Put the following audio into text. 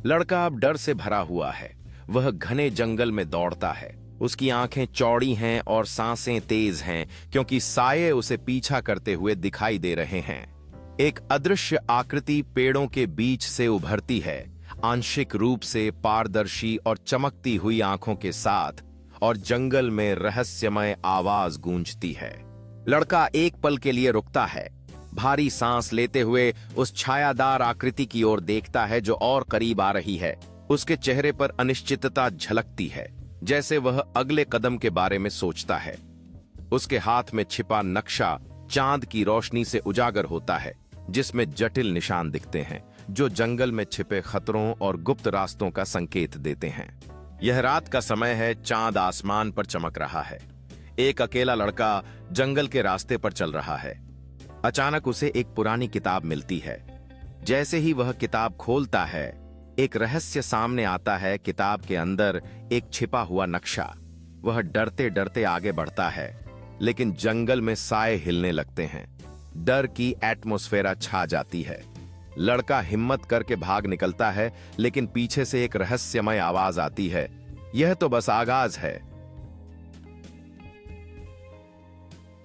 लड़का अब डर से भरा हुआ है। वह घने जंगल में दौड़ता है। उसकी आंखें चौड़ी हैं और सांसें तेज हैं, क्योंकि साये उसे पीछा करते हुए दिखाई दे रहे हैं। एक अदृश्य आकृति पेड़ों के बीच से उभरती है, आंशिक रूप से पारदर्शी और चमकती हुई आंखों के साथ, और जंगल में रहस्यमय आवाज गूंजती है। लड़का एक पल के लिए रुकता है, भारी सांस लेते हुए उस छायादार आकृति की ओर देखता है जो और करीब आ रही है। उसके चेहरे पर अनिश्चितता झलकती है, जैसे वह अगले कदम के बारे में सोचता है। उसके हाथ में छिपा नक्शा चांद की रोशनी से उजागर होता है, जिसमें जटिल निशान दिखते हैं जो जंगल में छिपे खतरों और गुप्त रास्तों का संकेत देते हैं। यह रात का समय है, चांद आसमान पर चमक रहा है। एक अकेला लड़का जंगल के रास्ते पर चल रहा है। अचानक उसे एक पुरानी किताब मिलती है। जैसे ही वह किताब खोलता है, एक रहस्य सामने आता है। किताब के अंदर एक छिपा हुआ नक्शा। वह डरते डरते आगे बढ़ता है, लेकिन जंगल में साए हिलने लगते हैं। डर की एटमॉस्फेरा छा जाती है। लड़का हिम्मत करके भाग निकलता है, लेकिन पीछे से एक रहस्यमय आवाज आती है, यह तो बस आगाज है,